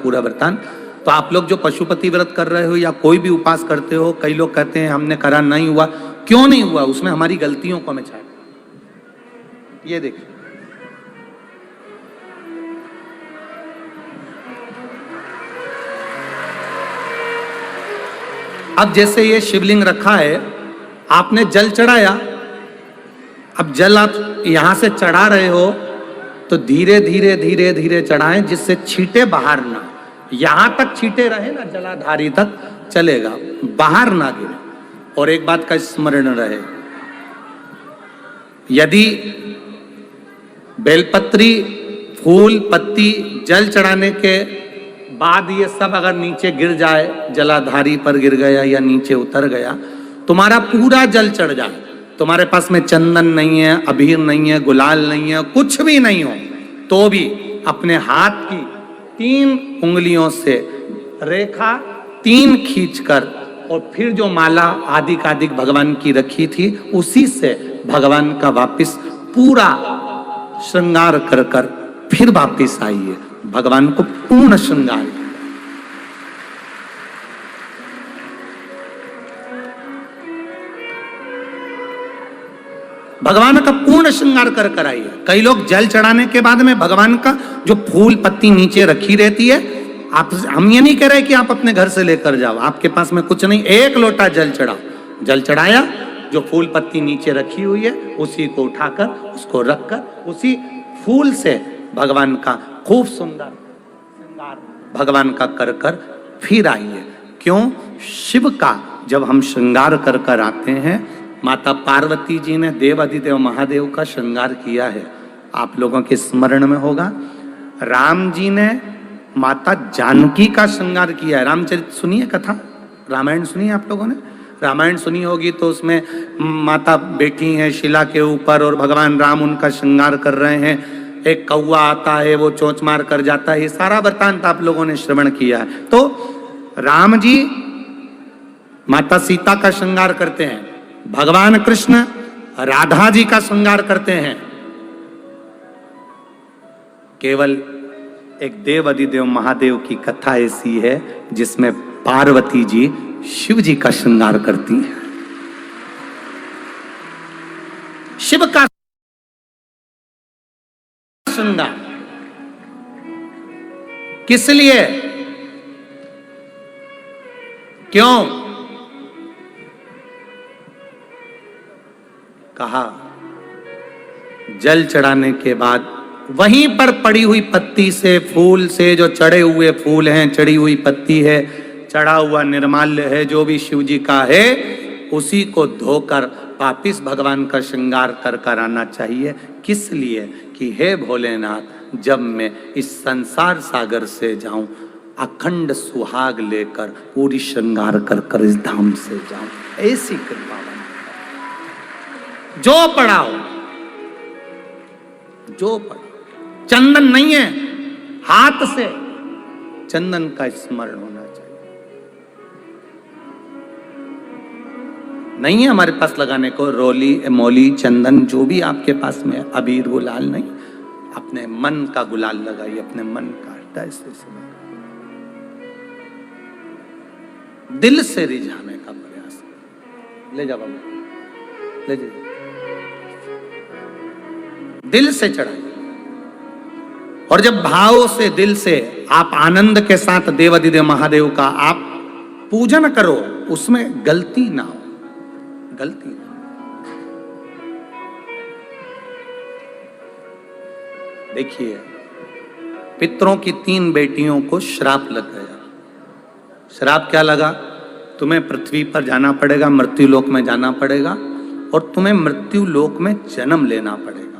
पूरा वृतांत। तो आप लोग जो पशुपति व्रत कर रहे हो या कोई भी उपास करते हो, कई लोग कहते हैं हमने करा नहीं हुआ, क्यों नहीं हुआ? उसमें हमारी गलतियों को हमें छाट, ये देखिए अब जैसे ये शिवलिंग रखा है, आपने जल चढ़ाया, अब जल आप यहां से चढ़ा रहे हो तो धीरे धीरे धीरे धीरे चढ़ाएं जिससे छींटे बाहर ना, यहां तक छींटे रहे ना, जलाधारी तक चलेगा, बाहर ना गिरे। और एक बात का स्मरण रहे, यदि बेलपत्री, फूल, पत्ती जल चढ़ाने के बाद ये सब अगर नीचे गिर जाए, जलाधारी पर गिर गया या नीचे उतर गया, तुम्हारा पूरा जल चढ़ जाए, तुम्हारे पास में चंदन नहीं है, अबीर नहीं है, गुलाल नहीं है, कुछ भी नहीं हो, तो भी अपने हाथ की 3 उंगलियों से रेखा 3 खींचकर और फिर जो माला आदिक भगवान की रखी थी उसी से भगवान का वापिस पूरा श्रृंगार कर कर फिर वापिस आइए, भगवान को पूर्ण श्रृंगार। भगवान का पूर्ण श्रृंगार कर कर आइए। कई लोग जल चढ़ाने के बाद में भगवान का जो फूल पत्ती नीचे रखी रहती है, आप, हम ये नहीं कह रहे कि आप अपने घर से लेकर जाओ, आपके पास में कुछ नहीं, 1 लोटा जल चढ़ाओ, जल चढ़ाया, जो फूल पत्ती नीचे रखी हुई है उसी को उठाकर उसको रखकर उसी फूल से भगवान का खूब सुंदर श्रृंगार भगवान का कर कर फिर आइए। क्यों? शिव का जब हम श्रृंगार कर कर आते हैं, माता पार्वती जी ने देवाधिदेव महादेव का श्रृंगार किया है, आप लोगों के स्मरण में होगा। राम जी ने माता जानकी का श्रृंगार किया है। रामचरित सुनिए कथा, रामायण सुनिए, आप लोगों ने रामायण सुनी होगी, तो उसमें माता बैठी हैं शिला के ऊपर और भगवान राम उनका श्रृंगार कर रहे हैं, एक कौवा आता है वो चोंच मार कर जाता है, ये सारा वृत्तांत आप लोगों ने श्रवण किया है। तो राम जी माता सीता का श्रृंगार करते हैं, भगवान कृष्ण राधा जी का श्रृंगार करते हैं। केवल एक देव अधिदेव महादेव की कथा ऐसी है जिसमें पार्वती जी शिव जी का श्रृंगार करती है। शिव का श्रृंगार किस लिए? क्यों? कहा जल चढ़ाने के बाद वहीं पर पड़ी हुई पत्ती से, फूल से, जो चढ़े हुए फूल हैं, चढ़ी हुई पत्ती है, चढ़ा हुआ निर्माल्य है, जो भी शिव जी का है, उसी को धोकर वापिस भगवान का श्रृंगार कर कर आना चाहिए। किस लिए? कि हे भोलेनाथ, जब मैं इस संसार सागर से जाऊं, अखंड सुहाग लेकर पूरी श्रृंगार कर कर इस धाम से जाऊं, ऐसी कृपा जो पढ़ाओ, जो पढ़ाओ। चंदन नहीं है, हाथ से चंदन का स्मरण होना चाहिए। नहीं है हमारे पास लगाने को रोली, मोली, चंदन, जो भी आपके पास में, अबीर, गुलाल नहीं, अपने मन का गुलाल लगाइए, अपने मन का हृदय से दिल से रिझाने का प्रयास। ले जाओ बाबू, ले जाओ, दिल से चढ़ाइए। और जब भाव से, दिल से आप आनंद के साथ देवाधिदेव महादेव का आप पूजन करो, उसमें गलती ना हो, गलती ना। देखिए, पितरों की 3 बेटियों को श्राप लग गया। श्राप क्या लगा? तुम्हें पृथ्वी पर जाना पड़ेगा, मृत्यु लोक में जाना पड़ेगा, और तुम्हें मृत्यु लोक में जन्म लेना पड़ेगा।